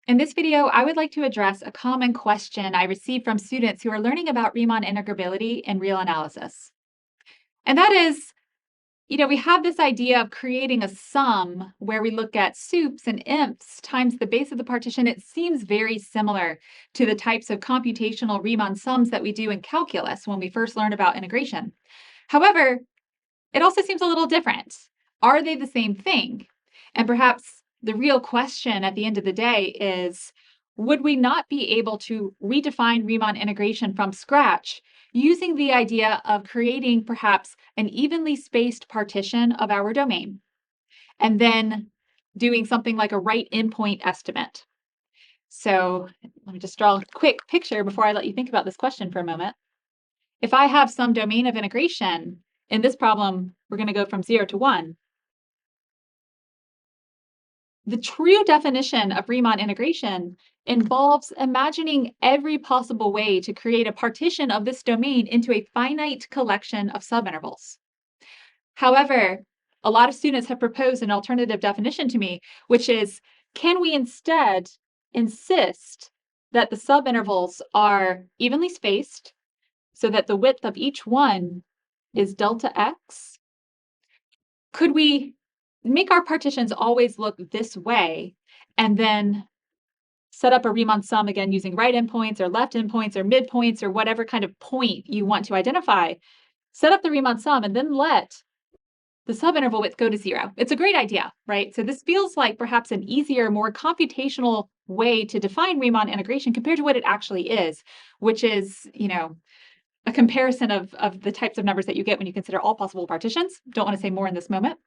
In this video, I would like to address a common question I receive from students who are learning about Riemann integrability in real analysis. And that is, we have this idea of creating a sum where we look at sups and imps times the base of the partition. It seems very similar to the types of computational Riemann sums that we do in calculus when we first learn about integration. However, it also seems a little different. Are they the same thing? And perhaps the real question at the end of the day is, would we not be able to redefine Riemann integration from scratch using the idea of creating perhaps an evenly spaced partition of our domain and then doing something like a right endpoint estimate? So let me just draw a quick picture before I let you think about this question for a moment. If I have some domain of integration, in this problem, we're going to go from 0 to 1. The true definition of Riemann integration involves imagining every possible way to create a partition of this domain into a finite collection of subintervals. However, a lot of students have proposed an alternative definition to me, which is, can we instead insist that the subintervals are evenly spaced so that the width of each one is delta x? Could we make our partitions always look this way and then set up a Riemann sum again using right endpoints or left endpoints or midpoints or whatever kind of point you want to identify? Set up the Riemann sum and then let the subinterval width go to 0. It's a great idea, right? So this feels like perhaps an easier, more computational way to define Riemann integration compared to what it actually is, which is, a comparison of the types of numbers that you get when you consider all possible partitions. Don't want to say more in this moment.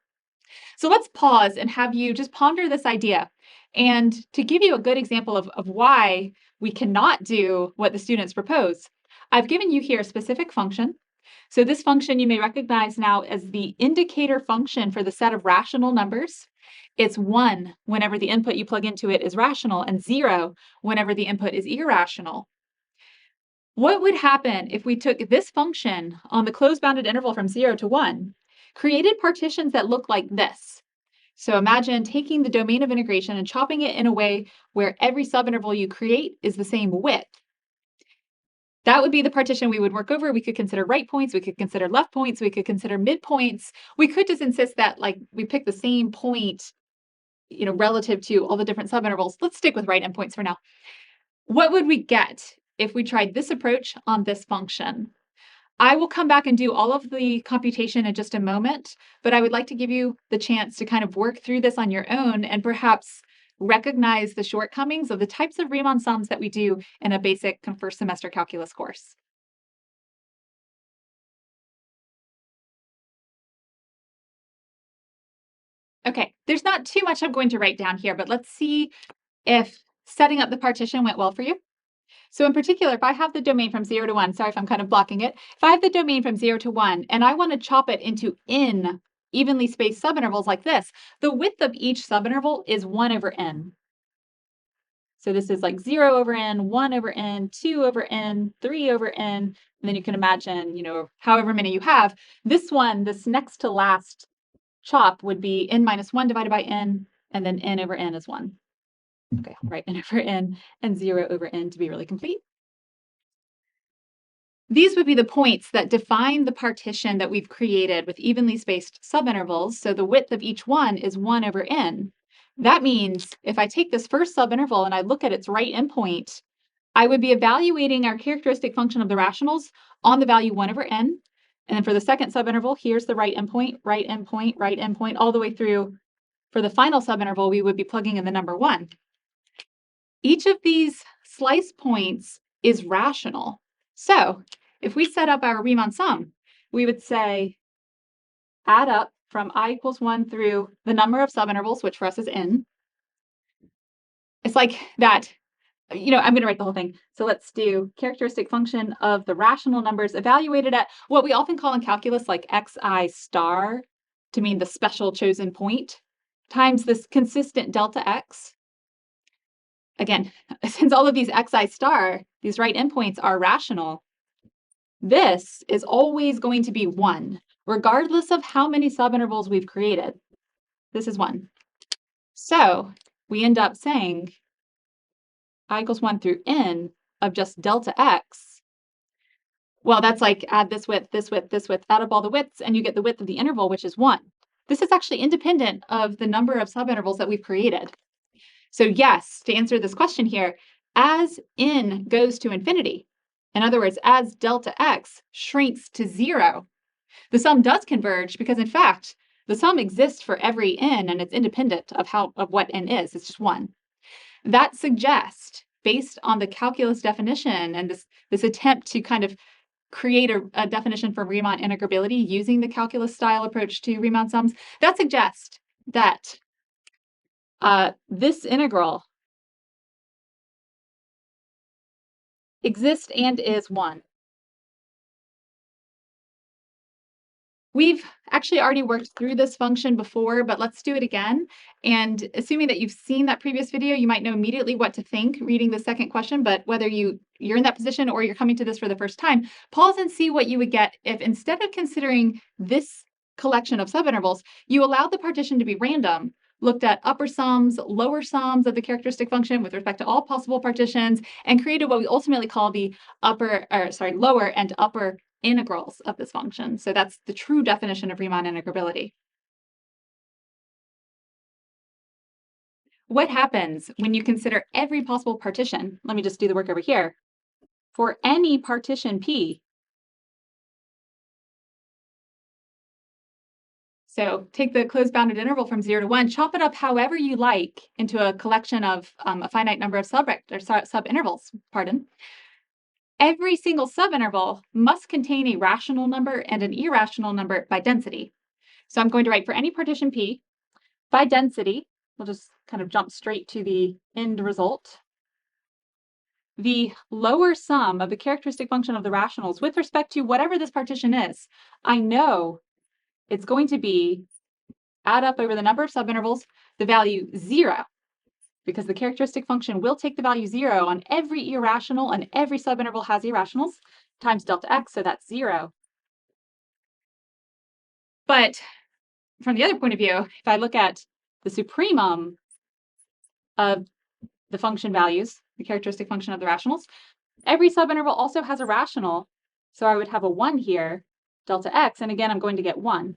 So let's pause and have you just ponder this idea. And to give you a good example of why we cannot do what the students propose, I've given you here a specific function. So this function you may recognize now as the indicator function for the set of rational numbers. It's 1 whenever the input you plug into it is rational and 0 whenever the input is irrational. What would happen if we took this function on the closed bounded interval from 0 to 1, created partitions that look like this? So imagine taking the domain of integration and chopping it in a way where every subinterval you create is the same width. That would be the partition we would work over. We could consider right points, we could consider left points, we could consider midpoints. We could just insist that we pick the same point, relative to all the different subintervals. Let's stick with right endpoints for now. What would we get if we tried this approach on this function? I will come back and do all of the computation in just a moment, but I would like to give you the chance to kind of work through this on your own and perhaps recognize the shortcomings of the types of Riemann sums that we do in a basic first semester calculus course. Okay, there's not too much I'm going to write down here, but let's see if setting up the partition went well for you. So in particular, if I have the domain from 0 to 1, sorry if I'm kind of blocking it. If I have the domain from 0 to 1 and I want to chop it into n evenly spaced subintervals like this, the width of each subinterval is 1 over n. So this is like 0 over n, 1 over n, 2 over n, 3 over n, and then you can imagine, however many you have. This one, this next to last chop would be n minus 1 divided by n, and then n over n is 1. Okay, I'll write n over n and 0 over n to be really complete. These would be the points that define the partition that we've created with evenly spaced subintervals. So the width of each one is 1 over n. That means if I take this first subinterval and I look at its right endpoint, I would be evaluating our characteristic function of the rationals on the value 1 over n. And then for the second subinterval, here's the right endpoint, right endpoint, right endpoint, all the way through. For the final subinterval, we would be plugging in the number 1. Each of these slice points is rational. So if we set up our Riemann sum, we would say add up from I equals 1 through the number of subintervals, which for us is n. It's like that, I'm going to write the whole thing. So let's do characteristic function of the rational numbers evaluated at what we often call in calculus like xi star to mean the special chosen point times this consistent delta x. Again, since all of these xi star, these right endpoints are rational, this is always going to be 1, regardless of how many subintervals we've created. This is 1. So we end up saying I equals 1 through n of just delta x, well, that's like add this width, this width, this width, add up all the widths, and you get the width of the interval, which is 1. This is actually independent of the number of subintervals that we've created. So yes, to answer this question here, as n goes to infinity, in other words, as delta x shrinks to 0, the sum does converge because, in fact, the sum exists for every n, and it's independent of what n is. It's just 1. That suggests, based on the calculus definition and this attempt to kind of create a definition for Riemann integrability using the calculus style approach to Riemann sums, that suggests that this integral exists and is 1. We've actually already worked through this function before, but let's do it again. And assuming that you've seen that previous video, you might know immediately what to think reading the second question, but whether you're in that position or you're coming to this for the first time, pause and see what you would get if, instead of considering this collection of subintervals, you allowed the partition to be random, looked at upper sums, lower sums of the characteristic function with respect to all possible partitions, and created what we ultimately call the lower and upper integrals of this function. So that's the true definition of Riemann integrability. What happens when you consider every possible partition? Let me just do the work over here. For any partition P, so take the closed bounded interval from 0 to 1, chop it up however you like into a collection of a finite number of subintervals. Every single subinterval must contain a rational number and an irrational number by density. So I'm going to write for any partition P, by density, we'll just kind of jump straight to the end result. The lower sum of the characteristic function of the rationals with respect to whatever this partition is, I know it's going to be add up over the number of subintervals, the value 0, because the characteristic function will take the value 0 on every irrational, and every subinterval has irrationals, times delta x, so that's 0. But from the other point of view, if I look at the supremum of the function values, the characteristic function of the rationals, every subinterval also has a rational, so I would have a 1 here, delta x, and again, I'm going to get 1.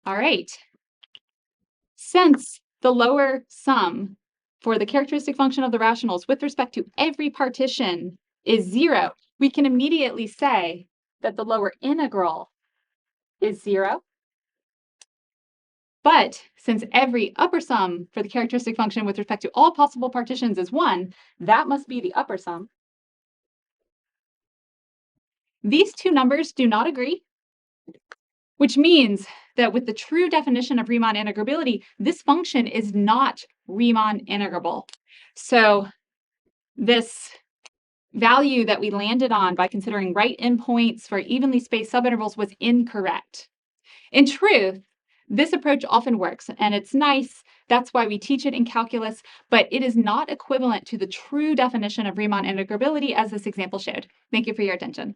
All right. Since the lower sum for the characteristic function of the rationals with respect to every partition is 0, we can immediately say that the lower integral is 0. But since every upper sum for the characteristic function with respect to all possible partitions is 1, that must be the upper sum. These two numbers do not agree, which means that with the true definition of Riemann integrability, this function is not Riemann integrable. So this value that we landed on by considering right endpoints for evenly spaced subintervals was incorrect. In truth, this approach often works, and it's nice. That's why we teach it in calculus, but it is not equivalent to the true definition of Riemann integrability as this example showed. Thank you for your attention.